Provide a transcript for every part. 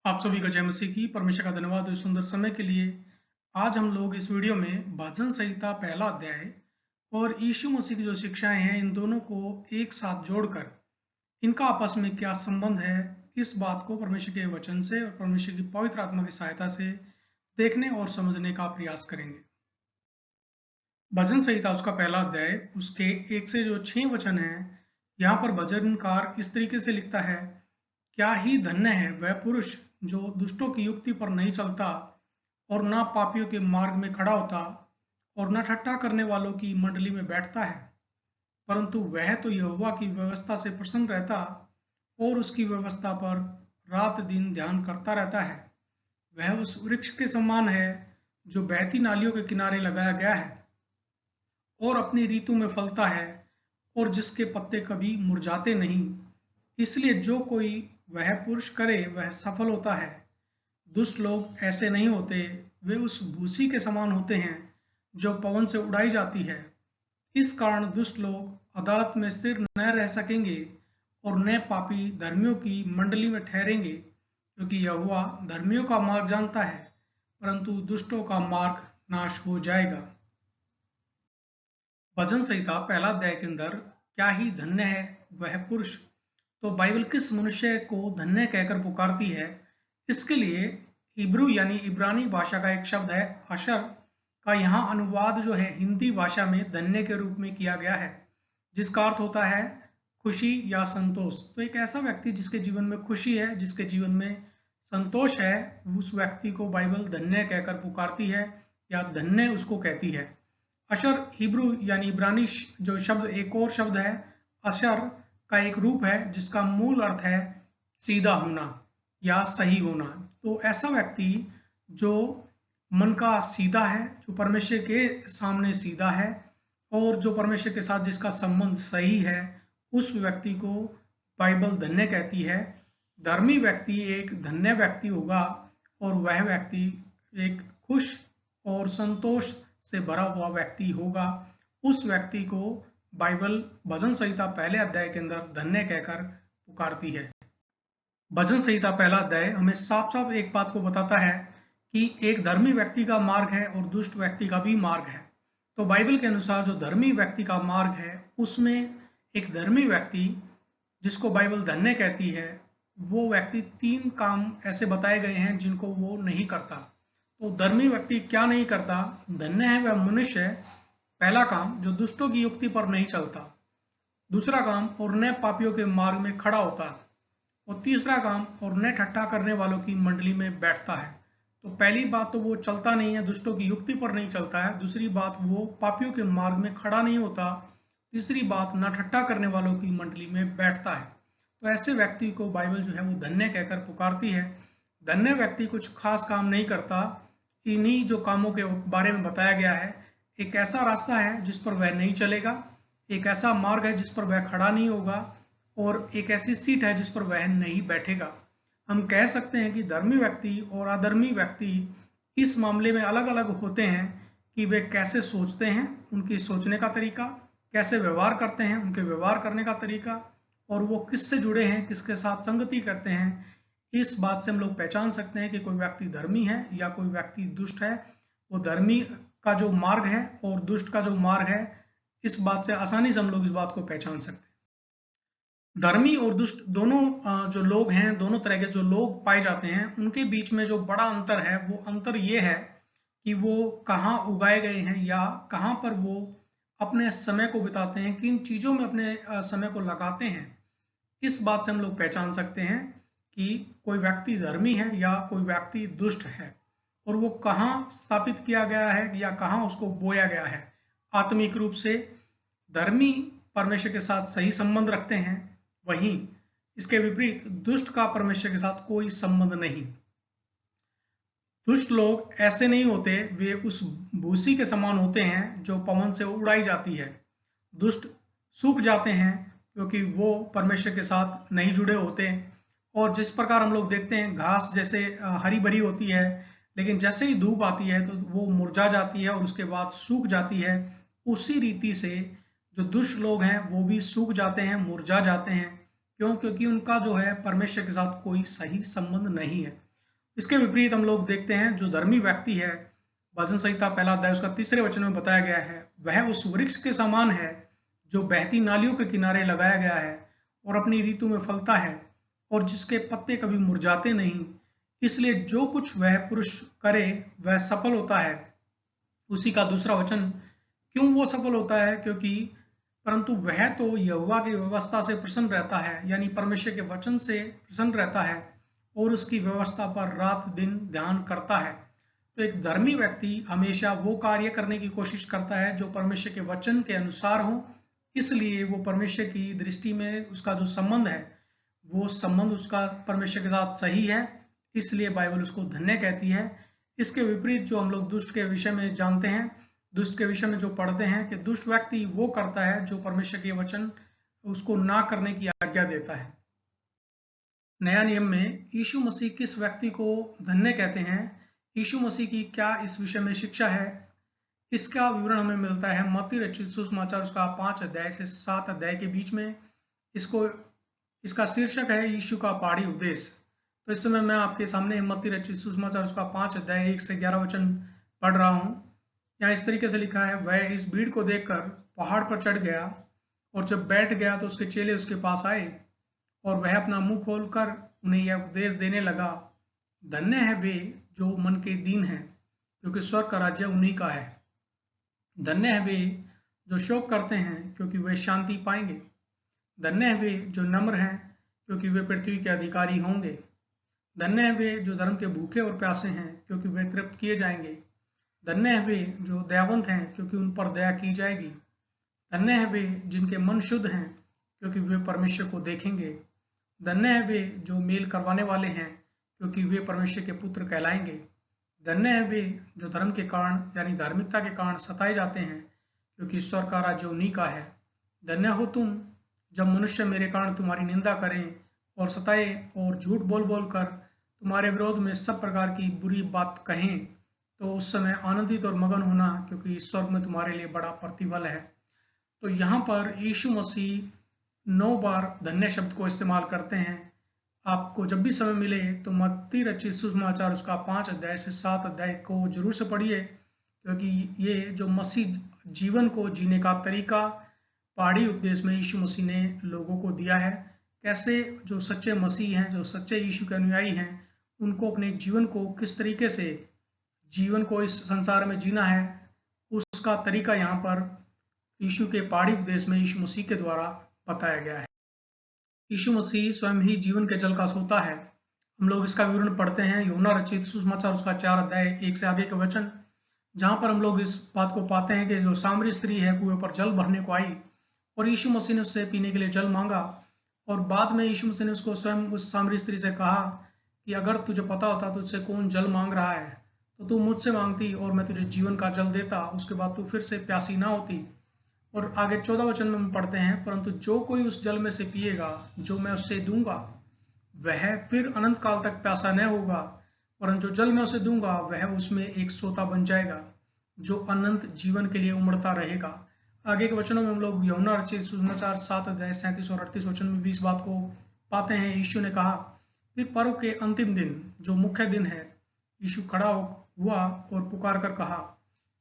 आप सभी को जय मसीह की। परमेश्वर का धन्यवाद इस सुंदर समय के लिए। आज हम लोग इस वीडियो में भजन संहिता पहला अध्याय और यीशु मसीह की जो शिक्षाएं हैं इन दोनों को एक साथ जोड़कर इनका आपस में क्या संबंध है, इस बात को परमेश्वर के वचन से और परमेश्वर की पवित्र आत्मा की सहायता से देखने और समझने का प्रयास करेंगे। भजन संहिता उसका पहला अध्याय उसके 1 से जो 6 वचन है, यहाँ पर भजनकार इस तरीके से लिखता है, क्या ही धन्य है वह पुरुष जो दुष्टों की युक्ति पर नहीं चलता और न पापियों के मार्ग में खड़ा होता और न ठट्ठा करने वालों की मंडली में बैठता है, परंतु वह तो यहोवा की व्यवस्था से प्रसन्न रहता और उसकी व्यवस्था पर रात दिन ध्यान करता रहता है। वह उस वृक्ष के समान है जो बहती नालियों के किनारे लगाया गया है और अपनी ऋतु में फलता है और जिसके पत्ते कभी मुरझाते नहीं। इसलिए जो कोई वह पुरुष करे वह सफल होता है। दुष्ट लोग ऐसे नहीं होते, वे उस भूसी के समान होते हैं जो पवन से उड़ाई जाती है। इस कारण दुष्ट लोग अदालत में स्थिर न रह सकेंगे और न पापी धर्मियों की मंडली में ठहरेंगे, क्योंकि यहोवा धर्मियों का मार्ग जानता है, परंतु दुष्टों का मार्ग नाश हो जाएगा। भजन संहिता पहला अध्याय के अंदर क्या ही धन्य है वह पुरुष, तो बाइबल किस मनुष्य को धन्य कहकर पुकारती है, इसके लिए हिब्रू यानी इब्रानी भाषा का एक शब्द है अशर का यहाँ अनुवाद जो है हिंदी भाषा में धन्य के रूप में किया गया है, जिसका अर्थ होता है खुशी या संतोष। तो एक ऐसा व्यक्ति जिसके जीवन में खुशी है, जिसके जीवन में संतोष है, उस व्यक्ति को बाइबल धन्य कहकर पुकारती है या धन्य उसको कहती है। अशर हिब्रू यानी इब्रानी जो शब्द एक और शब्द है अशर का एक रूप है जिसका मूल अर्थ है सीधा होना या सही होना। तो ऐसा व्यक्ति जो मन का सीधा है, जो परमेश्वर के सामने सीधा है और जो परमेश्वर के साथ जिसका संबंध सही है, उस व्यक्ति को बाइबल धन्य कहती है। धर्मी व्यक्ति एक धन्य व्यक्ति होगा और वह व्यक्ति एक खुश और संतोष से भरा हुआ व्यक्ति होगा। उस व्यक्ति को बाइबल भजन संहिता पहले अध्याय के अंदर धन्य कहकर पुकारती है। भजन संहिता पहला अध्याय हमें साफ साफ एक बात को बताता है कि एक धर्मी व्यक्ति का मार्ग है और दुष्ट व्यक्ति का भी मार्ग है। तो बाइबल के अनुसार जो धर्मी व्यक्ति का मार्ग है, उसमें एक धर्मी व्यक्ति जिसको बाइबल धन्य कहती है, वो व्यक्ति 3 काम ऐसे बताए गए हैं जिनको वो नहीं करता। तो धर्मी व्यक्ति क्या नहीं करता? धन्य है वह मनुष्य, पहला काम, जो दुष्टों की युक्ति पर नहीं चलता। दूसरा काम, और न पापियों के मार्ग में खड़ा होता। और तीसरा काम, और न ठट्ठा करने वालों की मंडली में बैठता है। तो पहली बात तो वो चलता नहीं है, दुष्टों की युक्ति पर नहीं चलता है। दूसरी बात, वो पापियों के मार्ग में खड़ा नहीं होता। तीसरी बात, न ठट्ठा करने वालों की मंडली में बैठता है। तो ऐसे व्यक्ति को बाइबल जो है वो धन्य कहकर पुकारती है। धन्य व्यक्ति कुछ खास काम नहीं करता। इन्हीं जो कामों के बारे में बताया गया है, एक ऐसा रास्ता है जिस पर वह नहीं चलेगा, एक ऐसा मार्ग है जिस पर वह खड़ा नहीं होगा, और एक ऐसी सीट है जिस पर वह नहीं बैठेगा। हम कह सकते हैं कि धर्मी व्यक्ति और अधर्मी व्यक्ति इस मामले में अलग अलग होते हैं कि वे कैसे सोचते हैं, उनकी सोचने का तरीका, कैसे व्यवहार करते हैं, उनके व्यवहार करने का तरीका, और वो किससे जुड़े हैं, किसके साथ संगति करते हैं। इस बात से हम लोग पहचान सकते हैं कि कोई व्यक्ति धर्मी है या कोई व्यक्ति दुष्ट है। वो धर्मी का जो मार्ग है और दुष्ट का जो मार्ग है, इस बात से आसानी से हम लोग इस बात को पहचान सकते हैं। धर्मी और दुष्ट दोनों जो लोग हैं, दोनों तरह के जो लोग पाए जाते हैं, उनके बीच में जो बड़ा अंतर है, वो अंतर ये है कि वो कहाँ उगाए गए हैं या कहाँ पर वो अपने समय को बिताते हैं, किन चीज़ों में अपने समय को लगाते हैं। इस बात से हम लोग पहचान सकते हैं कि कोई व्यक्ति धर्मी है या कोई व्यक्ति दुष्ट है, और वो कहाँ स्थापित किया गया है या कहाँ उसको बोया गया है। आत्मिक रूप से धर्मी परमेश्वर के साथ सही संबंध रखते हैं, वहीं इसके विपरीत दुष्ट का परमेश्वर के साथ कोई संबंध नहीं। दुष्ट लोग ऐसे नहीं होते, वे उस भूसी के समान होते हैं जो पवन से उड़ाई जाती है। दुष्ट सूख जाते हैं क्योंकि वो परमेश्वर के साथ नहीं जुड़े होते, और जिस प्रकार हम लोग देखते हैं घास जैसे हरी भरी होती है, लेकिन जैसे ही धूप आती है तो वो मुरझा जाती है और उसके बाद सूख जाती है। उसी रीति से जो दुष्ट लोग हैं वो भी सूख जाते हैं, मुरझा जाते हैं। क्यों? क्योंकि उनका जो है परमेश्वर के साथ कोई सही संबंध नहीं है। इसके विपरीत हम लोग देखते हैं जो धर्मी व्यक्ति है, भजन संहिता पहला अध्याय उसका 3 वचन में बताया गया है, वह उस वृक्ष के समान है जो बहती नालियों के किनारे लगाया गया है और अपनी ऋतु में फलता है और जिसके पत्ते कभी मुरझाते नहीं। इसलिए जो कुछ वह पुरुष करे वह सफल होता है। उसी का दूसरा वचन, क्यों वो सफल होता है? क्योंकि परंतु वह तो यहोवा की व्यवस्था से प्रसन्न रहता है, यानी परमेश्वर के वचन से प्रसन्न रहता है और उसकी व्यवस्था पर रात दिन ध्यान करता है। तो एक धर्मी व्यक्ति हमेशा वो कार्य करने की कोशिश करता है जो परमेश्वर के वचन के अनुसार हो, इसलिए वो परमेश्वर की दृष्टि में उसका जो संबंध है वो संबंध उसका परमेश्वर के साथ सही है, इसलिए बाइबल उसको धन्य कहती है। इसके विपरीत जो हम लोग दुष्ट के विषय में जानते हैं, दुष्ट के विषय में जो पढ़ते हैं कि दुष्ट व्यक्ति वो करता है जो परमेश्वर के वचन उसको ना करने की आज्ञा देता है। नया नियम में यीशु मसीह किस व्यक्ति को धन्य कहते हैं, यीशु मसीह की क्या इस विषय में शिक्षा है, इसका विवरण हमें मिलता है मत्ती रचित सुसमाचार उसका 5 अध्याय से 7 अध्याय के बीच में। इसका शीर्षक है यीशु का पहाड़ी उपदेश। तो इस समय मैं आपके सामने मत्ती रचित सुसमाचार उसका 5 अध्याय 1 से 11 वचन पढ़ रहा हूँ। यहाँ इस तरीके से लिखा है, वह इस भीड़ को देखकर पहाड़ पर चढ़ गया और जब बैठ गया तो उसके चेले उसके पास आए और वह अपना मुंह खोलकर उन्हें यह उपदेश देने लगा, धन्य है वे जो मन के दीन हैं, क्योंकि स्वर्ग का राज्य उन्हीं का है। धन्य है वे जो शोक करते हैं, क्योंकि वे शांति पाएंगे। धन्य है वे जो नम्र हैं, क्योंकि वे पृथ्वी के अधिकारी होंगे। धन्य है वे जो धर्म के भूखे और प्यासे हैं, क्योंकि वे तृप्त किए जाएंगे। धन्य है वे जो दयावंत हैं, क्योंकि उन पर दया की जाएगी। धन्य है वे जिनके मन शुद्ध हैं, क्योंकि वे परमेश्वर को देखेंगे। धन्य है वे जो मेल करवाने वाले हैं, क्योंकि वे परमेश्वर के पुत्र कहलाएंगे। धन्य है वे जो धर्म के कारण यानी धार्मिकता के कारण सताए जाते हैं, क्योंकि स्वर्ग का राज्य उन्हीं का है। धन्य हो तुम जब मनुष्य मेरे कारण तुम्हारी निंदा करें और सताए और झूठ बोल बोल कर तुम्हारे विरोध में सब प्रकार की बुरी बात कहें, तो उस समय आनंदित और मगन होना, क्योंकि स्वर्ग में तुम्हारे लिए बड़ा प्रतिफल है। तो यहाँ पर यीशु मसीह 9 बार धन्य शब्द को इस्तेमाल करते हैं। आपको जब भी समय मिले तो मत्ती रचित सुसमाचार उसका 5 अध्याय से 7 अध्याय को जरूर से पढ़िए, क्योंकि ये जो मसीह जीवन को जीने का तरीका पहाड़ी उपदेश में यीशु मसीह ने लोगों को दिया है। कैसे जो सच्चे मसीह हैं, जो सच्चे यीशु के अनुयायी हैं, उनको अपने जीवन को किस तरीके से जीवन को इस संसार में जीना है, उसका तरीका यहाँ पर यीशु के पहाड़ी उपदेश में यीशु मसीह के द्वारा बताया गया है। यीशु मसीह स्वयं ही जीवन के जल का सोता है। हम लोग इसका विवरण पढ़ते हैं यूहन्ना रचित सुसमाचार उसका 4 अध्याय 1 से आगे के वचन, जहां पर हम लोग इस बात को पाते हैं कि जो सामरी स्त्री है कुएं पर जल भरने को आई और यीशु मसीह ने उससे पीने के लिए जल मांगा और बाद में यीशु मसीह ने उसको स्वयं उस सामरी स्त्री से कहा कि अगर तुझे पता होता तुझसे कौन जल मांग रहा है तो तू मुझसे मांगती और मैं तुझे जीवन का जल देता, उसके बाद तू फिर से प्यासी ना होती। और आगे 14 वचन में हम पढ़ते हैं, परंतु जो कोई उस जल में से पिएगा जो मैं उससे दूंगा वह फिर अनंत काल तक प्यासा न होगा, परंतु जो जल मैं उसे दूंगा वह उसमें एक सोता बन जाएगा जो अनंत जीवन के लिए उमड़ता रहेगा। आगे के वचनों में हम लोग यूहन्ना रचित सुसमाचार 7 अध्याय 37 और 38 वचन में भी इस बात को पाते हैं। यीशु ने कहा, फिर पर्व के अंतिम दिन जो मुख्य दिन है, यीशु खड़ा हुआ और पुकार कर कहा,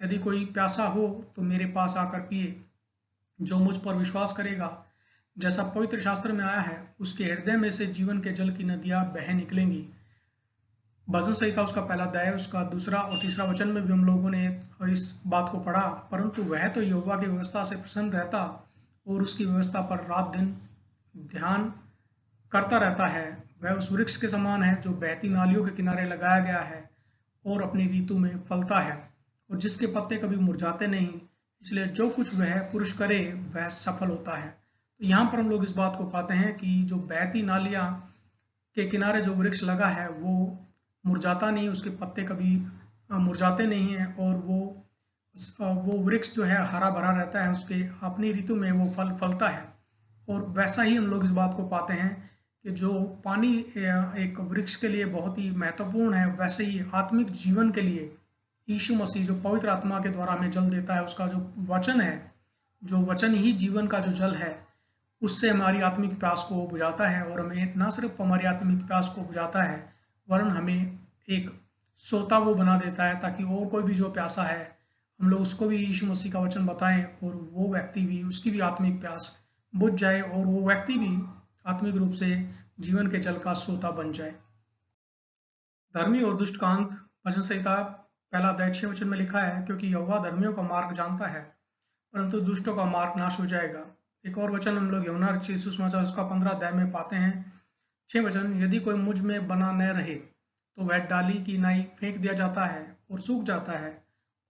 यदि कोई प्यासा हो तो मेरे पास आकर पिए। जो मुझ पर विश्वास करेगा, जैसा पवित्र शास्त्र में आया है, उसके हृदय में से जीवन के जल की नदियां बह निकलेंगी। भजन संहिता उसका पहला अध्याय उसका 2 और 3 वचन में भी हम लोगों ने इस बात को पढ़ा, परंतु वह तो यहोवा की व्यवस्था से प्रसन्न रहता और उसकी व्यवस्था पर रात दिन ध्यान करता रहता है। वह उस वृक्ष के समान है जो बहती नालियों के किनारे लगाया गया है और अपनी ऋतु में फलता है और जिसके पत्ते कभी मुरझाते नहीं। इसलिए जो कुछ वह पुरुष करे वह सफल होता है। तो यहाँ पर हम लोग इस बात को पाते हैं कि जो बहती नालियां के किनारे जो वृक्ष लगा है वो मुरझाता नहीं, उसके पत्ते कभी मुरझाते नहीं हैं और वो वृक्ष जो है हरा भरा रहता है, उसके अपनी ऋतु में वो फल फलता है। और वैसा ही हम लोग इस बात को पाते हैं कि जो पानी एक वृक्ष के लिए बहुत ही महत्वपूर्ण है, वैसे ही आत्मिक जीवन के लिए यीशु मसीह जो पवित्र आत्मा के द्वारा हमें जल देता है, उसका जो वचन है, जो वचन ही जीवन का जो जल है, उससे हमारी आत्मिक प्यास को बुझाता है और हमें न सिर्फ हमारी आत्मिक प्यास को बुझाता है वरन हमें एक सोता वो बना देता है, ताकि और कोई भी जो प्यासा है हम लोग उसको भी यीशु मसीह का वचन बताएं और वो व्यक्ति भी, उसकी भी आत्मिक प्यास बुझ जाए और वो व्यक्ति भी आत्मिक रूप से जीवन के जल का सोता बन जाए। धर्मी और दुष्ट का अंत। भजन संहिता 1:6 में लिखा है, क्योंकि यहोवा धर्मियों का मार्ग जानता है परंतु दुष्टों का मार्ग नाश हो जाएगा। एक और वचन हम लोग यूहन्ना रचित सुसमाचार उसका 15 अध्याय में पाते हैं, 6 वचन, यदि कोई मुझ में बना न रहे तो वह डाली की नाई फेंक दिया जाता है और सूख जाता है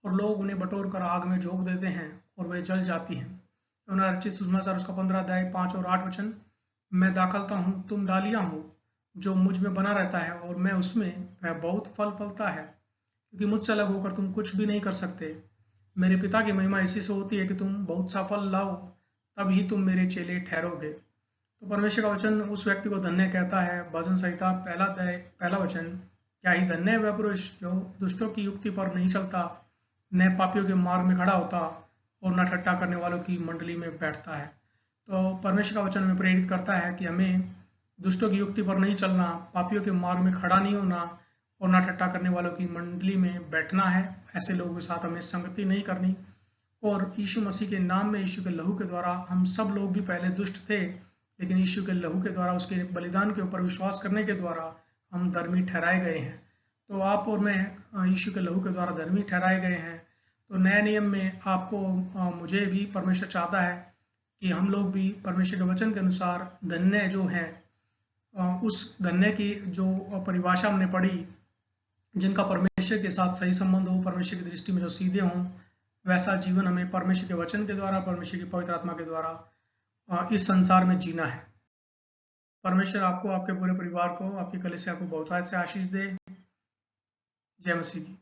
और लोग उन्हें बटोर कर आग में झोंक देते हैं और वे जल जाती हैं। यूहन्ना रचित सुसमाचार उसका 15 अध्याय 5 और 8 वचन, मैं दाखलता हूँ, तुम डालियां हो, जो मुझ में बना रहता है और मैं उसमें, वह बहुत फल फलता है, क्योंकि मुझसे अलग होकर तुम कुछ भी नहीं कर सकते। मेरे पिता की महिमा इसी से होती है कि तुम बहुत सा फल लाओ, तब ही तुम मेरे चेले ठहरोगे। तो परमेश्वर का वचन उस व्यक्ति को धन्य कहता है। भजन संहिता 1 वचन, क्या ही धन्य है वह पुरुष जो दुष्टों की युक्ति पर नहीं चलता, न पापियों के मार्ग में खड़ा होता और न ठट्ठा करने वालों की मंडली में बैठता है। तो परमेश्वर का वचन हमें प्रेरित करता है कि हमें दुष्टों की युक्ति पर नहीं चलना, पापियों के मार्ग में खड़ा नहीं होना और ना ठट्ठा करने वालों की मंडली में बैठना है। ऐसे लोगों के साथ हमें संगति नहीं करनी। और यीशु मसीह के नाम में, यीशु के लहू के द्वारा, हम सब लोग भी पहले दुष्ट थे, लेकिन यीशु के लहू के द्वारा, उसके बलिदान के ऊपर विश्वास करने के द्वारा हम धर्मी ठहराए गए हैं। तो आप और मैं यीशु के लहू के द्वारा धर्मी ठहराए गए हैं। तो नए नियम में आपको, मुझे भी परमेश्वर चाहता है कि हम लोग भी परमेश्वर के वचन के अनुसार धन्य जो हैं, उस धन्य की जो परिभाषा हमने पढ़ी, जिनका परमेश्वर के साथ सही संबंध हो, परमेश्वर की दृष्टि में जो सीधे हों, वैसा जीवन हमें परमेश्वर के वचन के द्वारा, परमेश्वर की पवित्र आत्मा के द्वारा इस संसार में जीना है। परमेश्वर आपको, आपके पूरे परिवार को, आपकी कलीसिया को बहुतायत से आशीष दे। जय मसीह की।